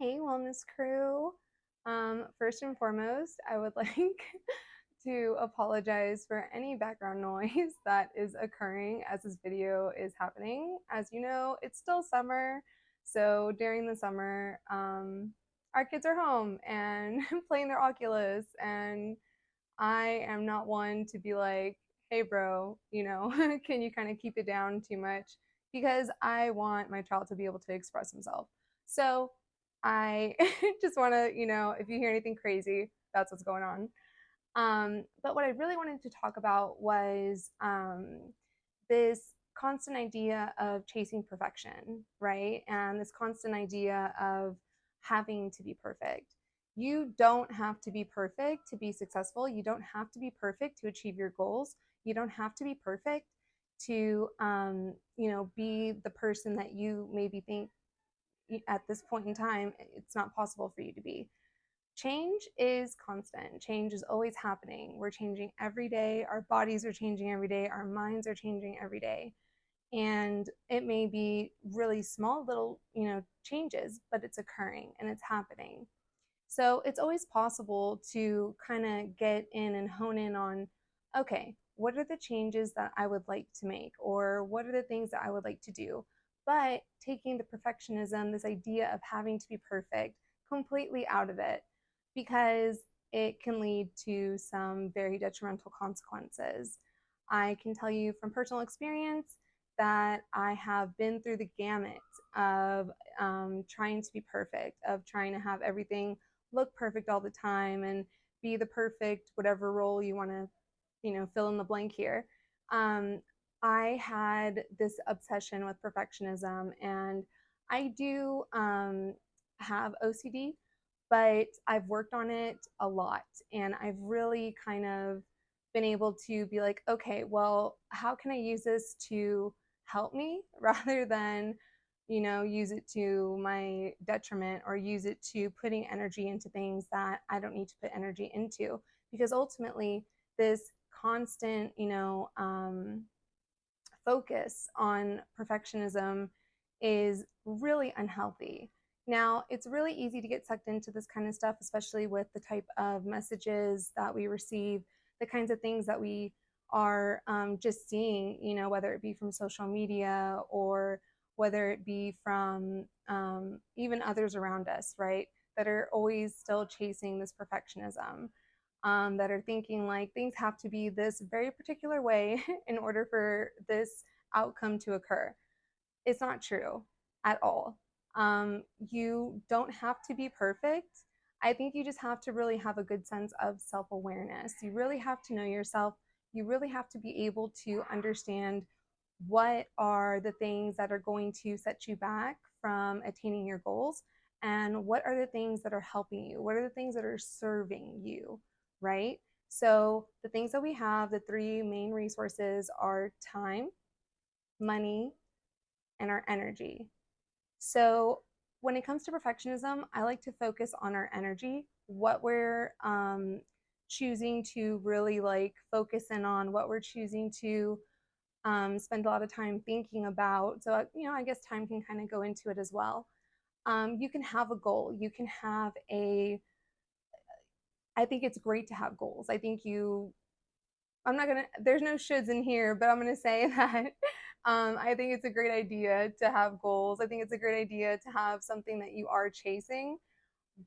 Hey, wellness crew. First and foremost, I would like to apologize for any background noise that is occurring as this video is happening. As you know, it's still summer. So during the summer, our kids are home and playing their Oculus. And I am not one to be like, hey, bro, can you kind of keep it down too much? Because I want my child to be able to express himself. So I just want to, if you hear anything crazy, that's what's going on. But what I really wanted to talk about was this constant idea of chasing perfection, right? And this constant idea of having to be perfect. You don't have to be perfect to be successful. You don't have to be perfect to achieve your goals. You don't have to be perfect to, be the person that you maybe think at this point in time it's not possible for you to be. Change is constant. Change is always happening. We're changing every day. Our bodies are changing every day. Our minds are changing every day. And it may be really small little, changes, but it's occurring and it's happening. So it's always possible to kind of get in and hone in on, okay, what are the changes that I would like to make? Or what are the things that I would like to do? But taking the perfectionism, this idea of having to be perfect, completely out of it, because it can lead to some very detrimental consequences. I can tell you from personal experience that I have been through the gamut of trying to be perfect, of trying to have everything look perfect all the time and be the perfect whatever role you want to, fill in the blank here. Um, I had this obsession with perfectionism, and I do have OCD, but I've worked on it a lot, and I've really kind of been able to be like, okay, well, how can I use this to help me rather than use it to my detriment or use it to putting energy into things that I don't need to put energy into. Because ultimately, this constant, focus on perfectionism is really unhealthy. Now, it's really easy to get sucked into this kind of stuff, especially with the type of messages that we receive, the kinds of things that we are just seeing, whether it be from social media or whether it be from even others around us, right? That are always still chasing this perfectionism, that are thinking like things have to be this very particular way in order for this outcome to occur. It's not true at all. You don't have to be perfect. I think you just have to really have a good sense of self awareness. You really have to know yourself. You really have to be able to understand what are the things that are going to set you back from attaining your goals, and what are the things that are helping you, what are the things that are serving you, right? So the things that we have, the three main resources are time, money, and our energy. So when it comes to perfectionism, I like to focus on our energy, what we're choosing to really like focus in on, what we're choosing to spend a lot of time thinking about. So, I guess time can kind of go into it as well. You can have a goal. You can have I think it's great to have goals. I'm not going to, there's no shoulds in here, but I'm going to say that I think it's a great idea to have goals. I think it's a great idea to have something that you are chasing,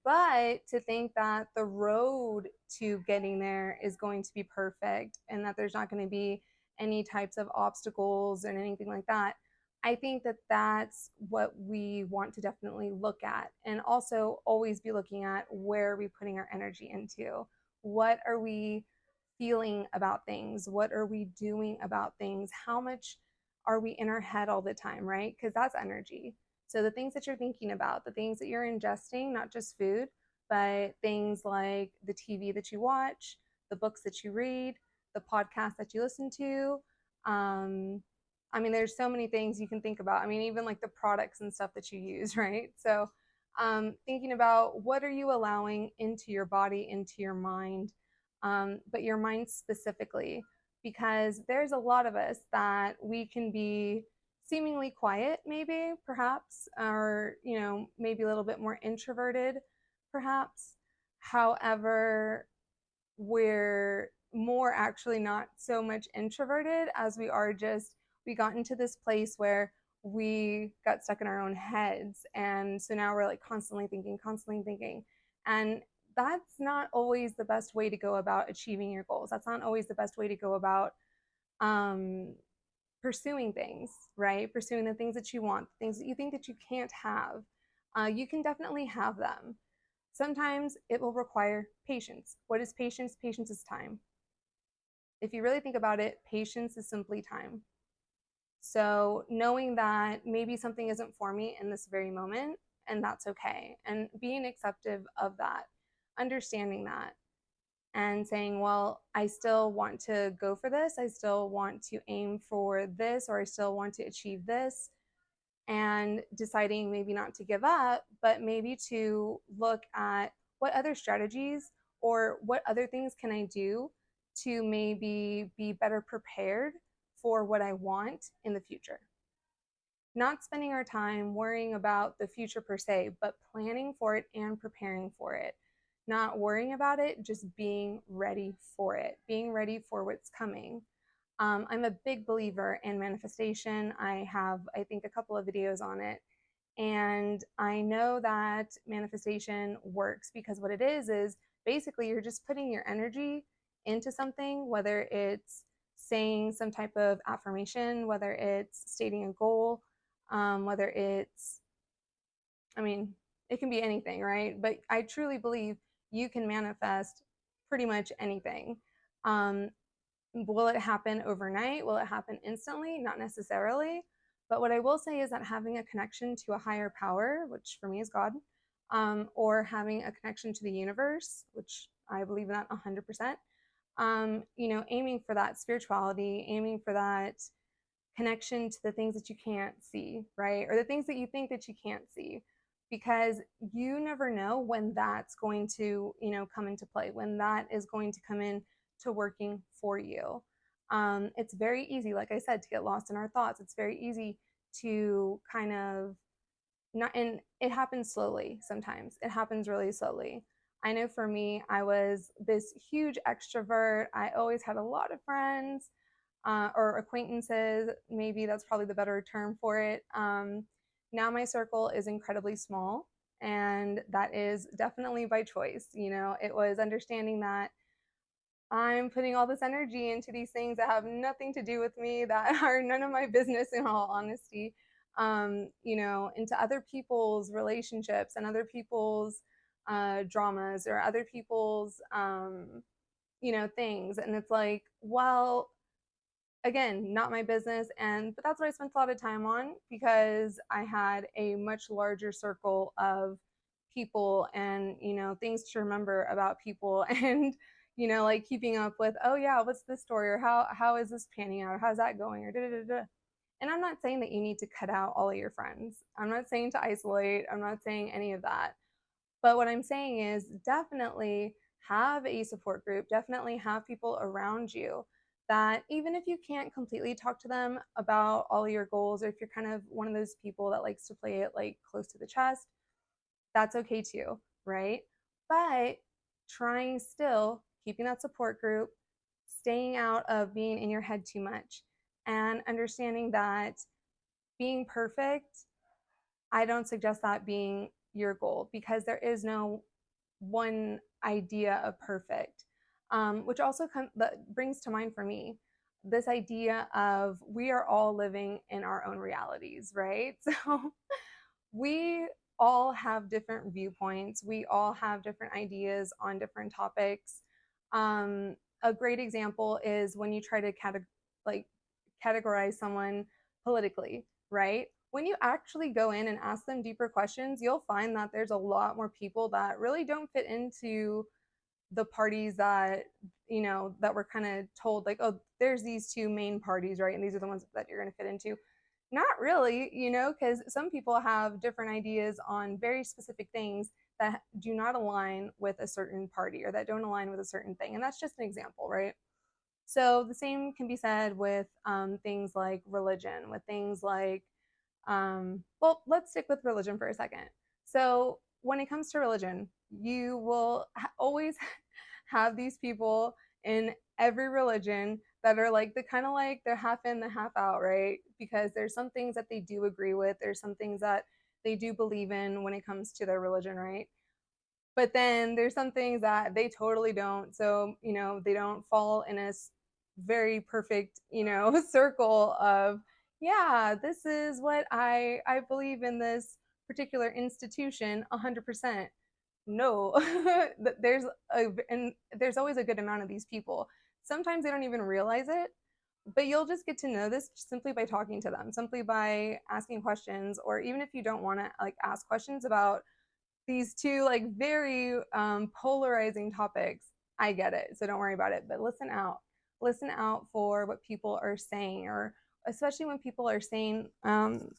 but to think that the road to getting there is going to be perfect and that there's not going to be any types of obstacles and anything like that. I think that that's what we want to definitely look at, and also always be looking at where are we putting our energy into? What are we feeling about things? What are we doing about things? How much are we in our head all the time, right? Because that's energy. So the things that you're thinking about, the things that you're ingesting, not just food, but things like the TV that you watch, the books that you read, the podcasts that you listen to. There's so many things you can think about. Even like the products and stuff that you use, right? So thinking about what are you allowing into your body, into your mind, but your mind specifically, because there's a lot of us that we can be seemingly quiet, maybe, perhaps, or, maybe a little bit more introverted, perhaps. However, we're more actually not so much introverted as we are just, we got into this place where we got stuck in our own heads. And so now we're like constantly thinking, constantly thinking. And that's not always the best way to go about achieving your goals. That's not always the best way to go about um, pursuing things, right? Pursuing the things that you want, things that you think that you can't have. You can definitely have them. Sometimes it will require patience. What is patience? Patience is time. If you really think about it, patience is simply time. So knowing that maybe something isn't for me in this very moment, and that's okay, and being acceptive of that, understanding that, and saying, well, I still want to go for this. I still want to aim for this, or I still want to achieve this. And deciding maybe not to give up, but maybe to look at what other strategies or what other things can I do to maybe be better prepared for what I want in the future. Not spending our time worrying about the future per se, but planning for it and preparing for it. Not worrying about it, just being ready for it, being ready for what's coming. I'm a big believer in manifestation. I have, I think, a couple of videos on it. And I know that manifestation works because what it is basically you're just putting your energy into something, whether it's saying some type of affirmation, whether it's stating a goal, whether it's, I mean, it can be anything, right? But I truly believe you can manifest pretty much anything. Um, will it happen overnight? Will it happen instantly? Not necessarily. But what I will say is that having a connection to a higher power, which for me is God, or having a connection to the universe, which I believe in that 100%, aiming for that spirituality, aiming for that connection to the things that you can't see, right? Or the things that you think that you can't see, because you never know when that's going to, come into play, when that is going to come in to working for you. It's very easy, like I said, to get lost in our thoughts. It's very easy to kind of not, and it happens slowly sometimes. It happens really slowly. I know for me, I was this huge extrovert. I always had a lot of friends or acquaintances. Maybe that's probably the better term for it. Now my circle is incredibly small, and that is definitely by choice. It was understanding that I'm putting all this energy into these things that have nothing to do with me, that are none of my business, in all honesty, into other people's relationships and other people's dramas or other people's, things. And it's like, well, again, not my business. But that's what I spent a lot of time on, because I had a much larger circle of people and, things to remember about people and, like keeping up with, oh yeah, what's this story, or how is this panning out, or how's that going, or da da da. And I'm not saying that you need to cut out all of your friends. I'm not saying to isolate. I'm not saying any of that. But what I'm saying is definitely have a support group, definitely have people around you that, even if you can't completely talk to them about all your goals, or if you're kind of one of those people that likes to play it like close to the chest, that's okay too, right? But trying still, keeping that support group, staying out of being in your head too much, and understanding that being perfect, I don't suggest that being your goal, because there is no one idea of perfect, which also that brings to mind for me this idea of we are all living in our own realities, right? So we all have different viewpoints. We all have different ideas on different topics. A great example is when you try to like categorize someone politically, right? When you actually go in and ask them deeper questions, you'll find that there's a lot more people that really don't fit into the parties that, that we're kind of told, like, oh, there's these two main parties, right? And these are the ones that you're going to fit into. Not really, because some people have different ideas on very specific things that do not align with a certain party, or that don't align with a certain thing. And that's just an example, right? So the same can be said with things like religion, with things like, well, let's stick with religion for a second. So when it comes to religion, you will always have these people in every religion that are like the kind of like they're half in the half out, right? Because there's some things that they do agree with, there's some things that they do believe in when it comes to their religion, right? But then there's some things that they totally don't. So, they don't fall in a very perfect, circle of, yeah, this is what I believe in this particular institution 100%. No. there's and there's always a good amount of these people. Sometimes they don't even realize it, but you'll just get to know this simply by talking to them, simply by asking questions, or even if you don't want to like ask questions about these two like very polarizing topics. I get it, so don't worry about it, but listen out for what people are saying, or especially when people are saying, I'm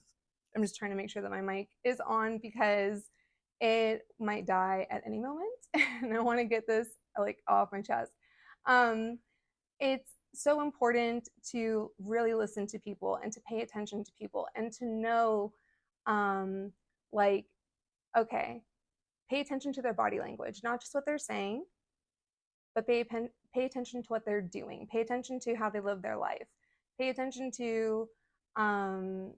just trying to make sure that my mic is on because it might die at any moment and I want to get this like off my chest. um it's so important to really listen to people and to pay attention to people and to know, um like, okay, pay attention to their body language, not just what they're saying, but pay attention to what they're doing. Pay attention to how they live their life. Pay attention to, um,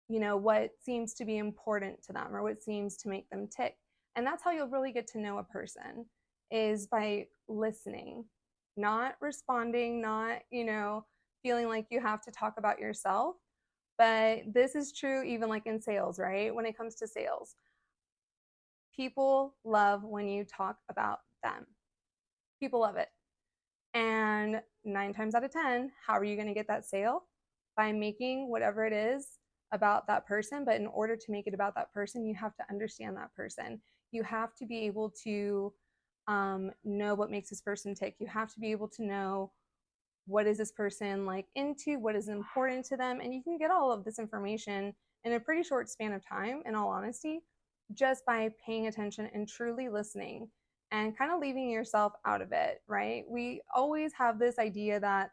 what seems to be important to them or what seems to make them tick. And that's how you'll really get to know a person, is by listening, not responding, not, feeling like you have to talk about yourself. But this is true even like in sales, right? When it comes to sales, people love when you talk about them. People love it. And 9 times out of 10, how are you going to get that sale? By making whatever it is about that person. But in order to make it about that person, you have to understand that person. You have to be able to know what makes this person tick. You have to be able to know what is this person like into, what is important to them. And you can get all of this information in a pretty short span of time, in all honesty, just by paying attention and truly listening and kind of leaving yourself out of it, right? We always have this idea that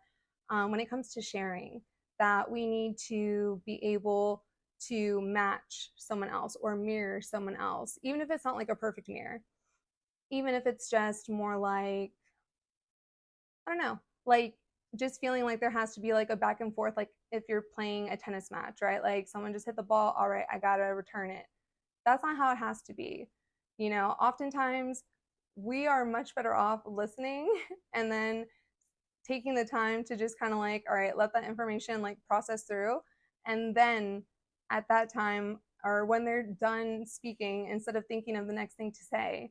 when it comes to sharing, that we need to be able to match someone else or mirror someone else, even if it's not like a perfect mirror, even if it's just more like, I don't know, like just feeling like there has to be like a back and forth, like if you're playing a tennis match, right? Like someone just hit the ball, all right, I gotta return it. That's not how it has to be. Oftentimes we are much better off listening and then taking the time to just kind of like, all right, let that information like process through. And then at that time, or when they're done speaking, instead of thinking of the next thing to say,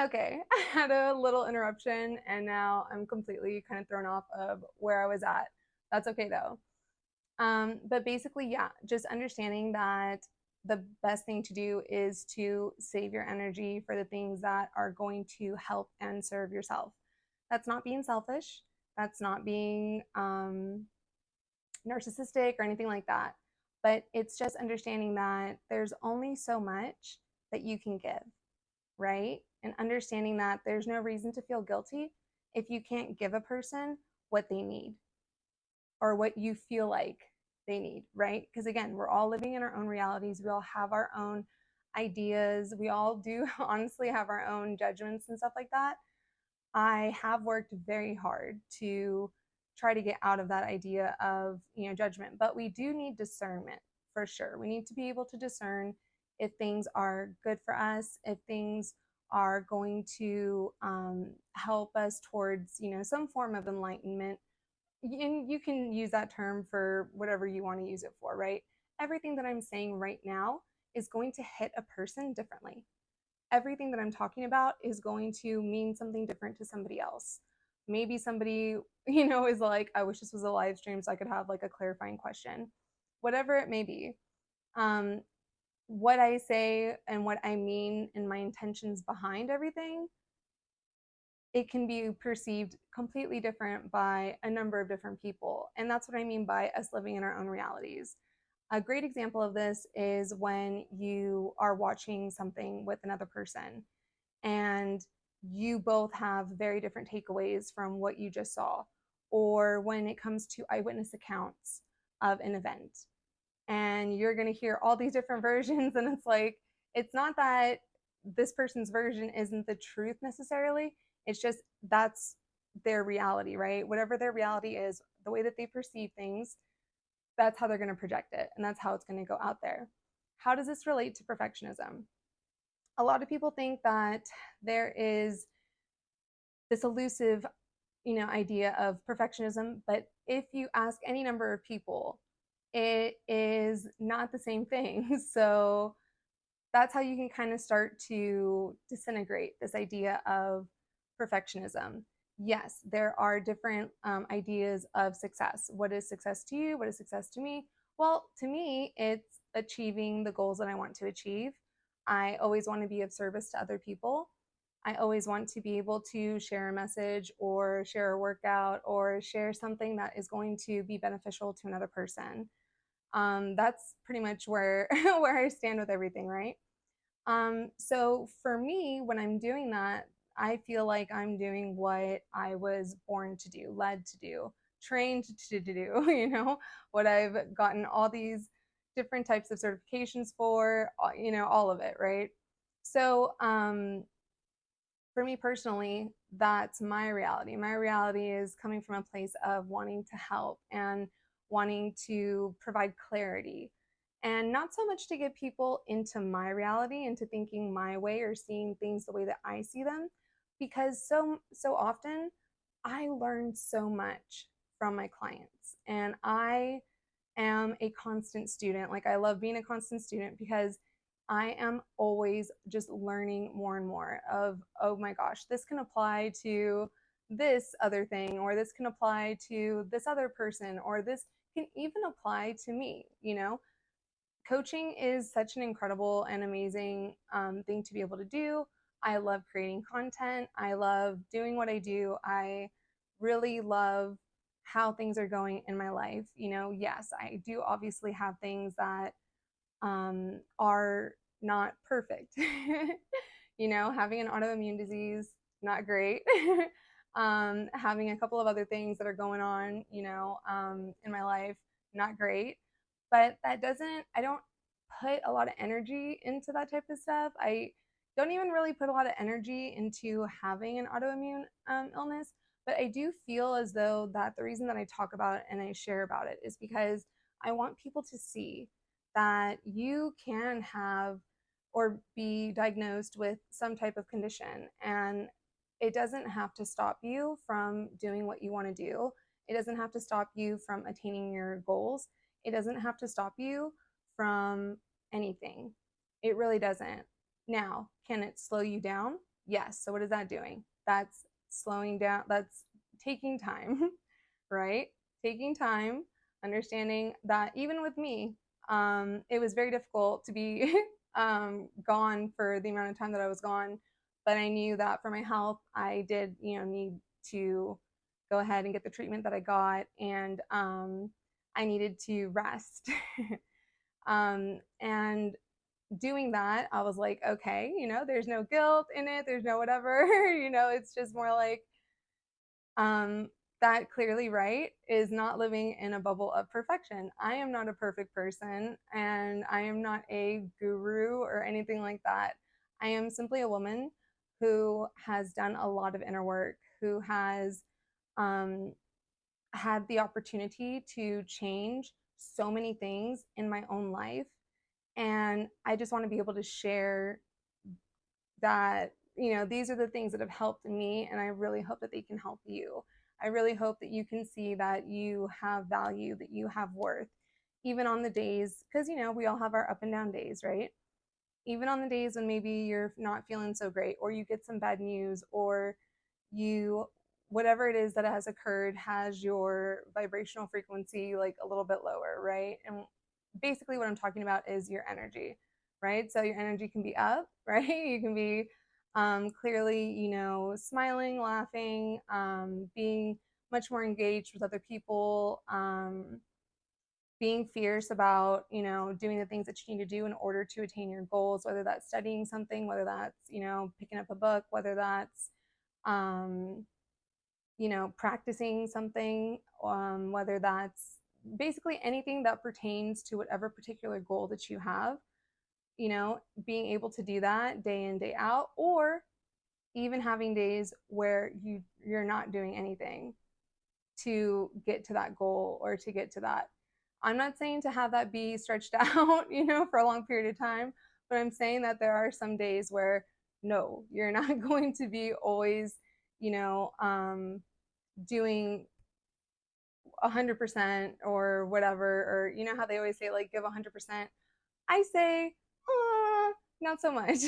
okay, I had a little interruption and now I'm completely kind of thrown off of where I was at. That's okay though. But basically, yeah, just understanding that the best thing to do is to save your energy for the things that are going to help and serve yourself. That's not being selfish. That's not being narcissistic or anything like that. But it's just understanding that there's only so much that you can give, right? And understanding that there's no reason to feel guilty if you can't give a person what they need or what you feel like they need, right? Because again, we're all living in our own realities. We all have our own ideas. We all do honestly have our own judgments and stuff like that. I have worked very hard to try to get out of that idea of, judgment, but we do need discernment for sure. We need to be able to discern if things are good for us, if things are going to help us towards, some form of enlightenment. And you can use that term for whatever you want to use it for, right? Everything that I'm saying right now is going to hit a person differently. Everything that I'm talking about is going to mean something different to somebody else. Maybe somebody, is like, I wish this was a live stream so I could have like a clarifying question. Whatever it may be. What I say and what I mean and my intentions behind everything, it can be perceived completely different by a number of different people. And that's what I mean by us living in our own realities. A great example of this is when you are watching something with another person and you both have very different takeaways from what you just saw. Or when it comes to eyewitness accounts of an event, and you're going to hear all these different versions, and it's like, it's not that this person's version isn't the truth necessarily, it's just that's their reality, right? Whatever their reality is, the way that they perceive things, that's how they're going to project it, and that's how it's going to go out there. How does this relate to perfectionism? A lot of people think that there is this elusive, idea of perfectionism, but if you ask any number of people, it is not the same thing. So that's how you can kind of start to disintegrate this idea of perfectionism. Yes, there are different ideas of success. What is success to you? What is success to me? Well, to me, it's achieving the goals that I want to achieve. I always want to be of service to other people. I always want to be able to share a message or share a workout or share something that is going to be beneficial to another person. That's pretty much where where I stand with everything, right? So for me, when I'm doing that, I feel like I'm doing what I was born to do, led to do, trained to do, what I've gotten all these different types of certifications for, all of it, right? So for me personally, that's my reality. My reality is coming from a place of wanting to help and wanting to provide clarity, and not so much to get people into my reality, into thinking my way or seeing things the way that I see them, because so often I learn so much from my clients, and I am a constant student. Like, I love being a constant student because I am always just learning more and more of, oh my gosh, this can apply to this other thing, or this can apply to this other person, or this can even apply to me. Coaching is such an incredible and amazing thing to be able to do. I love creating content. I love doing what I do. I really love how things are going in my life. Yes, I do obviously have things that are not perfect. Having an autoimmune disease, not great. Having a couple of other things that are going on, in my life, not great. But I don't put a lot of energy into that type of stuff. I don't even really put a lot of energy into having an autoimmune illness. But I do feel as though that the reason that I talk about it and I share about it is because I want people to see that you can have or be diagnosed with some type of condition, and it doesn't have to stop you from doing what you want to do. It doesn't have to stop you from attaining your goals. It doesn't have to stop you from anything. It really doesn't. Now, can it slow you down? Yes. So what is that doing? That's slowing down. That's taking time, right? Taking time, understanding that even with me, it was very difficult to be gone for the amount of time that I was gone. But I knew that for my health, I did, need to go ahead and get the treatment that I got, and I needed to rest. And doing that, I was like, okay, there's no guilt in it. There's no whatever, it's just more like, um, that clearly, right, is not living in a bubble of perfection. I am not a perfect person, and I am not a guru or anything like that. I am simply a woman who has done a lot of inner work, who has um, had the opportunity to change so many things in my own life. And I just want to be able to share that, these are the things that have helped me, and I really hope that they can help you. I really hope that you can see that you have value, that you have worth, even on the days, because, we all have our up and down days, right? Even on the days when maybe you're not feeling so great, or you get some bad news, or you, whatever it is that has occurred, has your vibrational frequency like a little bit lower, right? And basically what I'm talking about is your energy, right? So your energy can be up, right? You can be clearly, smiling, laughing, being much more engaged with other people, being fierce about, doing the things that you need to do in order to attain your goals, whether that's studying something, whether that's, picking up a book, whether that's um, practicing something, whether that's basically anything that pertains to whatever particular goal that you have, being able to do that day in, day out, or even having days where you're not doing anything to get to that goal or to get to that. I'm not saying to have that be stretched out, for a long period of time, but I'm saying that there are some days where no, you're not going to be always, doing 100% or whatever, or how they always say like give 100%. I say, not so much.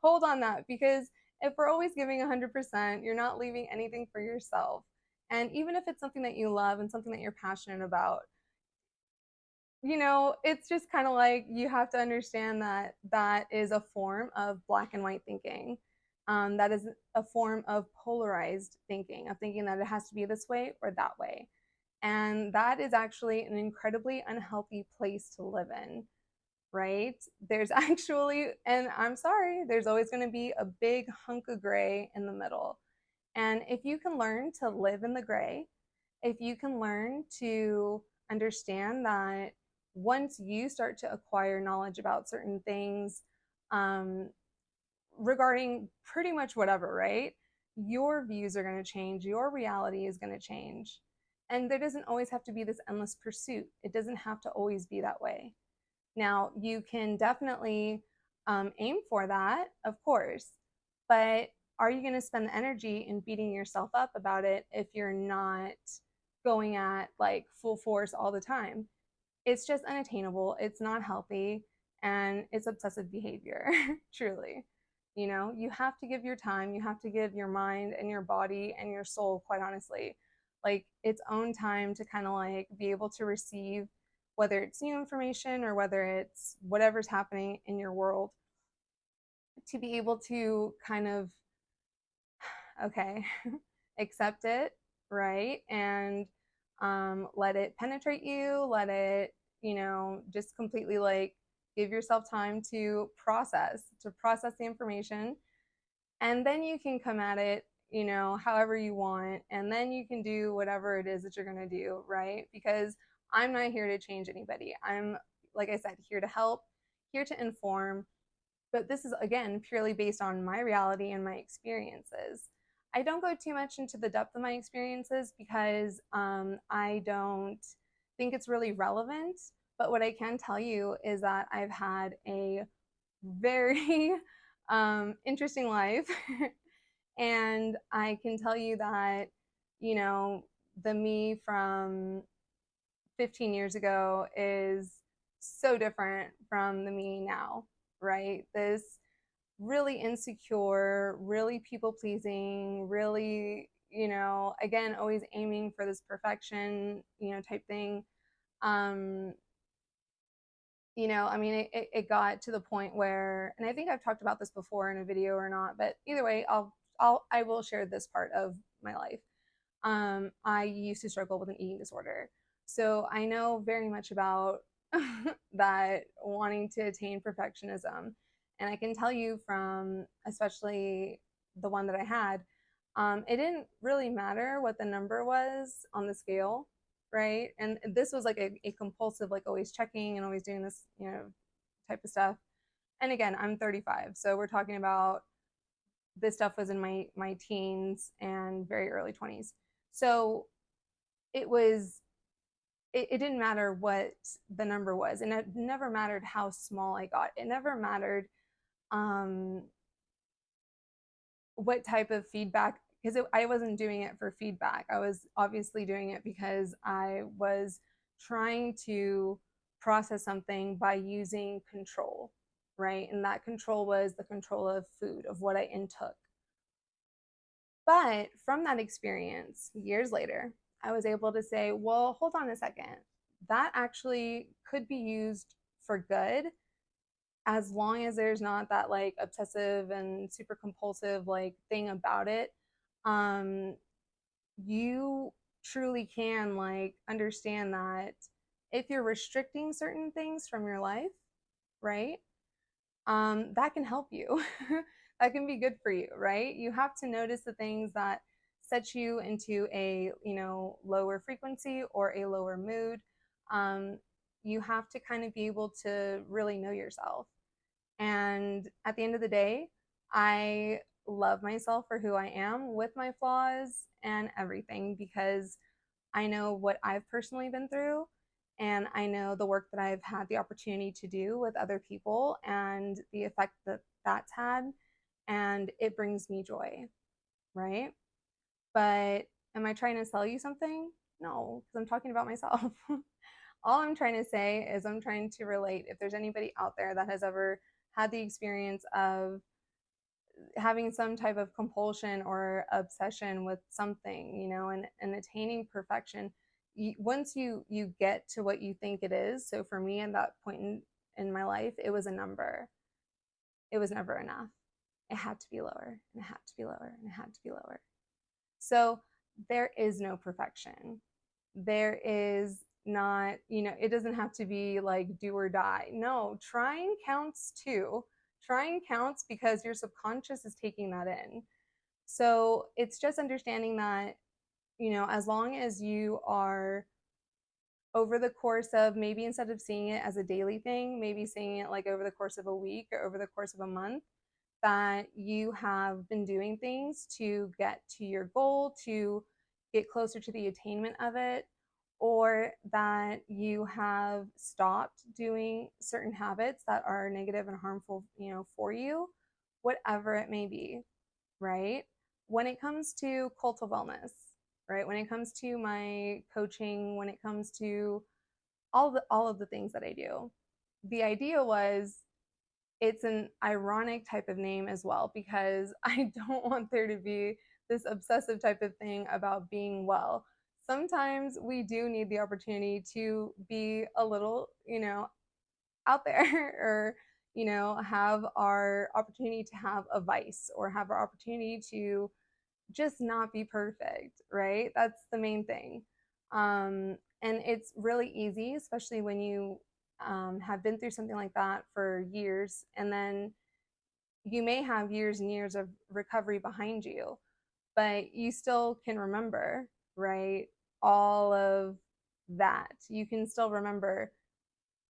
Hold on that, because if we're always giving 100%, you're not leaving anything for yourself. And even if it's something that you love and something that you're passionate about, it's just kind of like you have to understand that that is a form of black and white thinking. That is a form of polarized thinking, of thinking that it has to be this way or that way. And that is actually an incredibly unhealthy place to live in, right? There's actually, and I'm sorry, there's always going to be a big hunk of gray in the middle. And if you can learn to live in the gray, if you can learn to understand that once you start to acquire knowledge about certain things, um, regarding pretty much whatever, right? Your views are going to change, your reality is going to change. And there doesn't always have to be this endless pursuit. It doesn't have to always be that way. Now, you can definitely aim for that, of course, but are you going to spend the energy in beating yourself up about it if you're not going at like full force all the time? It's just unattainable. It's not healthy, and it's obsessive behavior, truly. You have to give your time, you have to give your mind and your body and your soul, quite honestly, like its own time to kind of like be able to receive, whether it's new information or whether it's whatever's happening in your world, to be able to kind of, okay, accept it, right? And let it penetrate you, let it, just completely like give yourself time to process the information. And then you can come at it, however you want. And then you can do whatever it is that you're going to do, right? Because I'm not here to change anybody. I'm, like I said, here to help, here to inform, but this is again purely based on my reality and my experiences. I don't go too much into the depth of my experiences because I don't think it's really relevant. But what I can tell you is that I've had a very interesting life. And I can tell you that, the me from 15 years ago is so different from the me now, right? This really insecure, really people pleasing, really, again, always aiming for this perfection, type thing. Um, I mean, it got to the point where, and I think I've talked about this before in a video or not, but either way, I will share this part of my life. I used to struggle with an eating disorder. So I know very much about that, wanting to attain perfectionism. And I can tell you from especially the one that I had, it didn't really matter what the number was on the scale, right? And this was like a compulsive, like always checking and always doing this, type of stuff. And again, I'm 35, so we're talking about this stuff was in my teens and very early 20s. So it was it didn't matter what the number was, and it never mattered how small I got. It never mattered um what type of feedback, because I wasn't doing it for feedback. I was obviously doing it because I was trying to process something by using control, right? And that control was the control of food, of what I intook. But from that experience, years later, I was able to say, well, hold on a second. That actually could be used for good, as long as there's not that like obsessive and super compulsive like thing about it. um you truly can like understand that if you're restricting certain things from your life, right, that can help you. that can be good for you, right? You have to notice the things that set you into a, lower frequency or a lower mood. Um, you have to kind of be able to really know yourself. And at the end of the day, I love myself for who I am with my flaws and everything because I know what I've personally been through and I know the work that I've had the opportunity to do with other people and the effect that that's had. And it brings me joy, right? But am I trying to sell you something? No, because I'm talking about myself. All I'm trying to say is I'm trying to relate. If there's anybody out there that has ever had the experience of having some type of compulsion or obsession with something, and attaining perfection, once you get to what you think it is. So for me, at that point in my life, it was a number. It was never enough. It had to be lower, and it had to be lower, and it had to be lower. So there is no perfection. There is not, it doesn't have to be like do or die. No, trying counts too. Trying counts because your subconscious is taking that in. So it's just understanding that, as long as you are over the course of, maybe instead of seeing it as a daily thing, maybe seeing it like over the course of a week or over the course of a month, that you have been doing things to get to your goal, to get closer to the attainment of it, or that you have stopped doing certain habits that are negative and harmful, for you, whatever it may be, right? When it comes to cult of wellness, right? When it comes to my coaching, when it comes to all of the things that I do, the idea was, it's an ironic type of name as well because I don't want there to be this obsessive type of thing about being well. Sometimes we do need the opportunity to be a little, out there or, have our opportunity to have a vice or have our opportunity to just not be perfect, right? That's the main thing. And it's really easy, especially when you have been through something like that for years, and then you may have years and years of recovery behind you, but you still can remember, right? All of that. You can still remember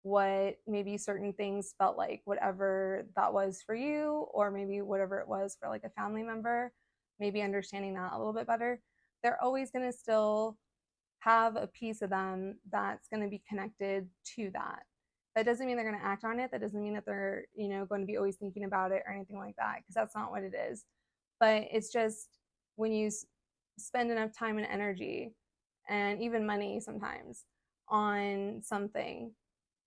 what maybe certain things felt like, whatever that was for you, or maybe whatever it was for like a family member, maybe understanding that a little bit better. They're always going to still have a piece of them that's going to be connected to that. That doesn't mean they're going to act on it. That doesn't mean that they're, going to be always thinking about it or anything like that, because that's not what it is. But it's just when you spend enough time and energy and even money sometimes on something,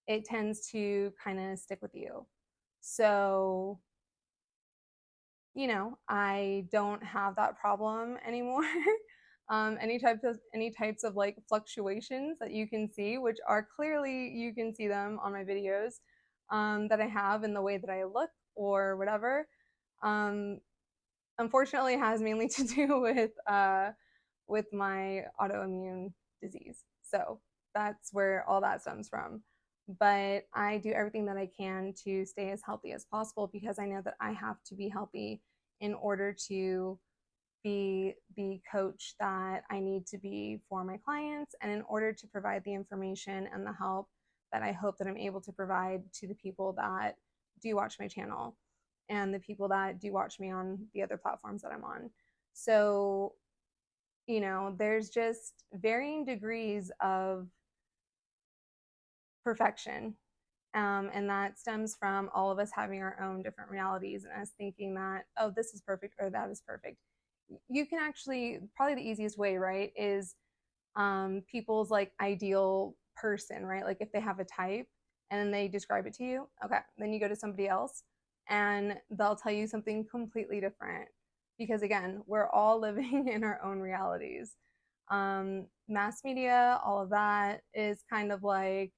it tends to kind of stick with you. So, I don't have that problem anymore. Any types of like fluctuations that you can see, which are clearly, you can see them on my videos, that I have in the way that I look or whatever. Um, Unfortunately, has mainly to do with my autoimmune disease. So that's where all that stems from. But I do everything that I can to stay as healthy as possible because I know that I have to be healthy in order to be the coach that I need to be for my clients, and in order to provide the information and the help that I hope that I'm able to provide to the people that do watch my channel and the people that do watch me on the other platforms that I'm on. So, there's just varying degrees of perfection. And that stems from all of us having our own different realities and us thinking that, oh, this is perfect or that is perfect. You can actually, probably the easiest way, right, is people's like ideal person, right? Like if they have a type and then they describe it to you, okay, then you go to somebody else and they'll tell you something completely different. Because again, we're all living in our own realities. Mass media, all of that is kind of like,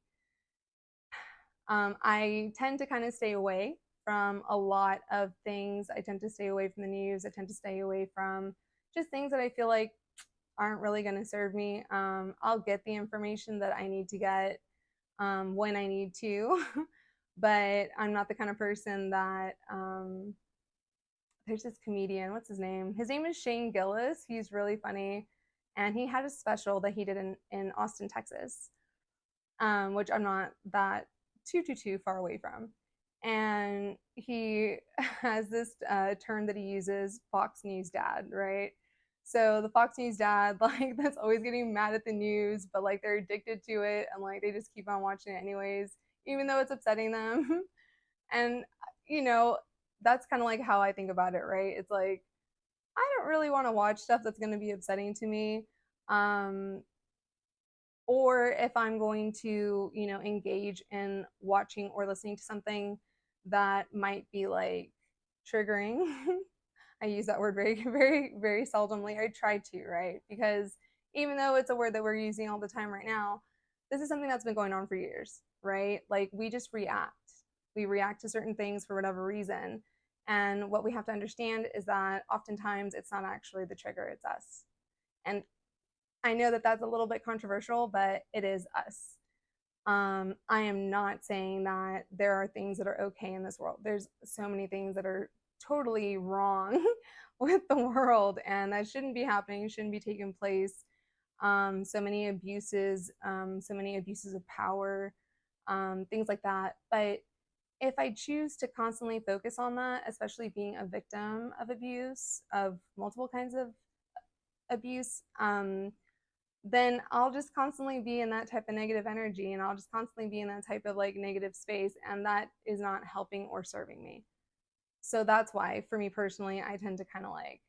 I tend to kind of stay away from a lot of things. I tend to stay away from the news. I tend to stay away from just things that I feel like aren't really going to serve me. I'll get the information that I need to get when I need to, but I'm not the kind of person that there's this comedian, what's his name? His name is Shane Gillis. He's really funny. And he had a special that he did in Austin, Texas, which I'm not that too far away from. And he has this term that he uses, Fox News dad, right? So the Fox News dad, like, that's always getting mad at the news, but like they're addicted to it and like they just keep on watching it anyways, even though it's upsetting them. And, you know, that's kind of like how I think about it, right? It's like, I don't really want to watch stuff that's going to be upsetting to me. Um, or if I'm going to, engage in watching or listening to something that might be like triggering. I use that word very, very, very seldomly. I try to, right? Because even though it's a word that we're using all the time right now, this is something that's been going on for years, right? Like we just react. We react to certain things for whatever reason. And what we have to understand is that oftentimes it's not actually the trigger, it's us. And I know that that's a little bit controversial, but it is us. I am not saying that there are things that are okay in this world. There's so many things that are totally wrong with the world, and that shouldn't be happening, shouldn't be taking place. So many abuses, of power, things like that. But if I choose to constantly focus on that, especially being a victim of abuse, of multiple kinds of abuse, then I'll just constantly be in that type of negative energy and I'll just constantly be in that type of like negative space. And that is not helping or serving me. So that's why, for me personally, I tend to kind of like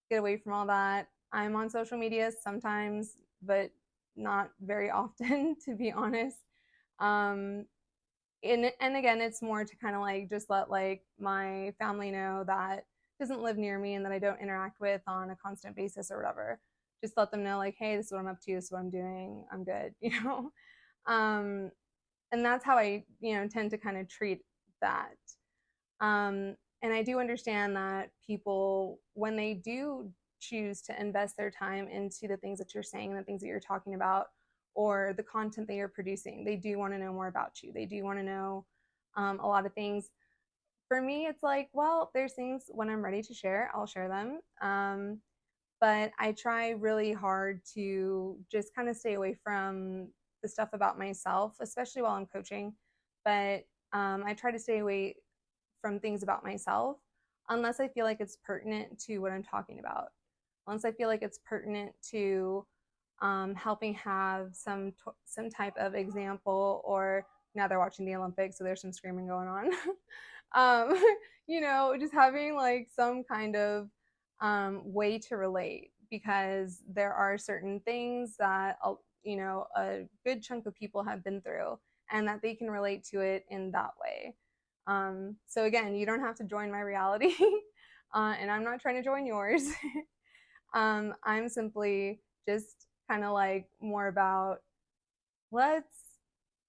get away from all that. I'm on social media sometimes, but not very often, to be honest. Um, and again, it's more to kind of like just let like my family know that doesn't live near me and that I don't interact with on a constant basis or whatever. Just let them know like, hey, this is what I'm up to, this is what I'm doing, I'm good, um, and that's how I, tend to kind of treat that. And I do understand that people, when they do choose to invest their time into the things that you're saying, the things that you're talking about, or the content that you're producing, they do want to know more about you. They do want to know a lot of things. For me, it's like, well, there's things when I'm ready to share, I'll share them. But I try really hard to just kind of stay away from the stuff about myself, especially while I'm coaching. But I try to stay away from things about myself unless I feel like it's pertinent to what I'm talking about. Unless I feel like it's pertinent to helping have some type of example, or now they're watching the Olympics, so there's some screaming going on. um, just having like some kind of way to relate, because there are certain things that a good chunk of people have been through, and that they can relate to it in that way. So again, you don't have to join my reality, and I'm not trying to join yours. I'm simply just kind of like more about, let's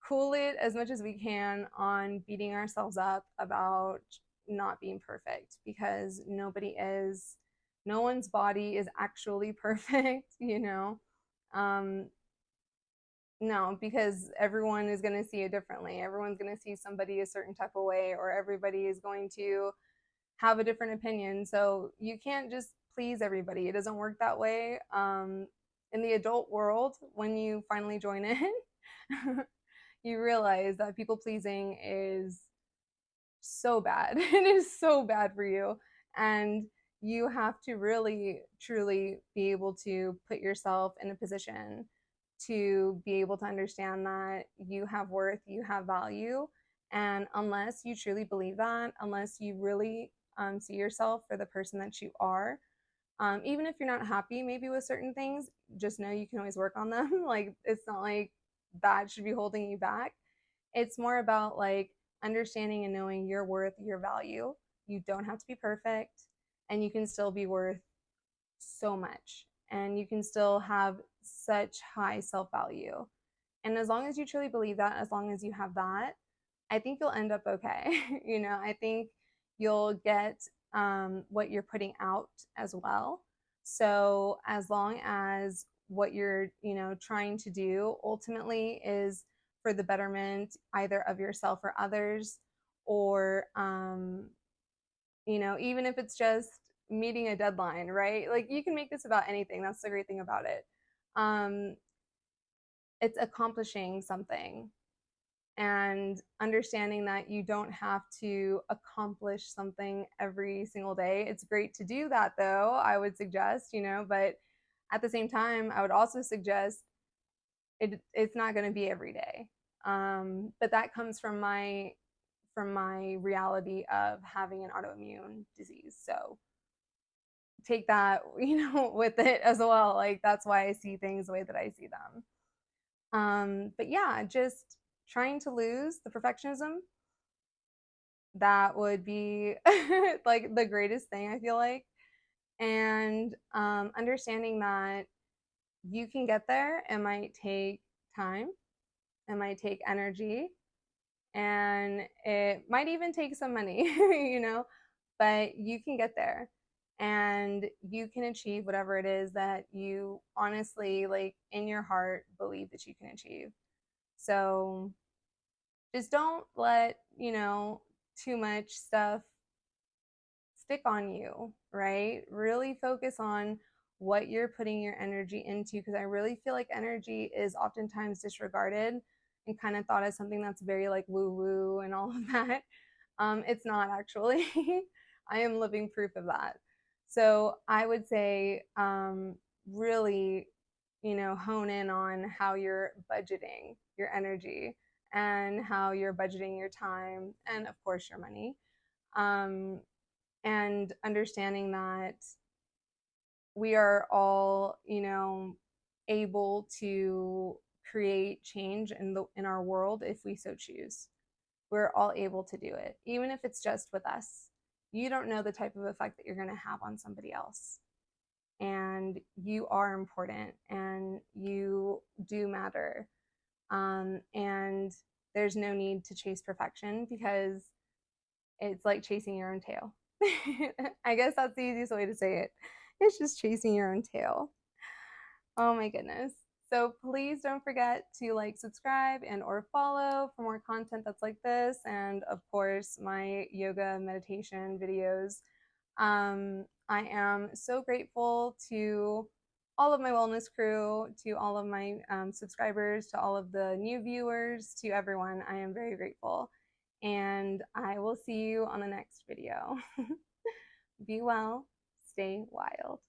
cool it as much as we can on beating ourselves up about not being perfect, because nobody is. No one's body is actually perfect. Um, no, because everyone is going to see it differently. Everyone's going to see somebody a certain type of way, or everybody is going to have a different opinion. So you can't just please everybody. It doesn't work that way. In the adult world, when you finally join in, you realize that people pleasing is so bad. It is so bad for you. And you have to really, truly be able to put yourself in a position to be able to understand that you have worth, you have value. And unless you truly believe that, unless you really see yourself for the person that you are, even if you're not happy maybe with certain things, just know you can always work on them. Like, it's not like that should be holding you back. It's more about like understanding and knowing your worth, your value. You don't have to be perfect, and you can still be worth so much, and you can still have such high self value. And as long as you truly believe that, as long as you have that, I think you'll end up okay. I think you'll get what you're putting out as well. So as long as what you're, trying to do ultimately is for the betterment either of yourself or others, or even if it's just meeting a deadline, right? Like you can make this about anything. That's the great thing about it. Um, it's accomplishing something and understanding that you don't have to accomplish something every single day. It's great to do that though, I would suggest, but at the same time, I would also suggest it's not going to be every day. But that comes from my reality of having an autoimmune disease. So take that, with it as well. Like that's why I see things the way that I see them. But yeah, just trying to lose the perfectionism. That would be like the greatest thing, I feel like. And understanding that you can get there. It might take time, it might take energy, and it might even take some money, but you can get there and you can achieve whatever it is that you honestly, like in your heart, believe that you can achieve. So just don't let, too much stuff stick on you, right? Really focus on what you're putting your energy into, because I really feel like energy is oftentimes disregarded and kind of thought as something that's very like woo woo and all of that. It's not actually. I am living proof of that. So I would say really, hone in on how you're budgeting your energy and how you're budgeting your time and, of course, your money. Um, and understanding that we are all, able to create change in our world if we so choose. We're all able to do it, even if it's just with us. You don't know the type of effect that you're going to have on somebody else. And you are important and you do matter. And there's no need to chase perfection because it's like chasing your own tail. I guess that's the easiest way to say it. It's just chasing your own tail. Oh my goodness. So please don't forget to like, subscribe, and or follow for more content that's like this, and of course my yoga meditation videos. I am so grateful to all of my wellness crew, to all of my subscribers, to all of the new viewers, to everyone. I am very grateful. And I will see you on the next video. Be well, stay wild.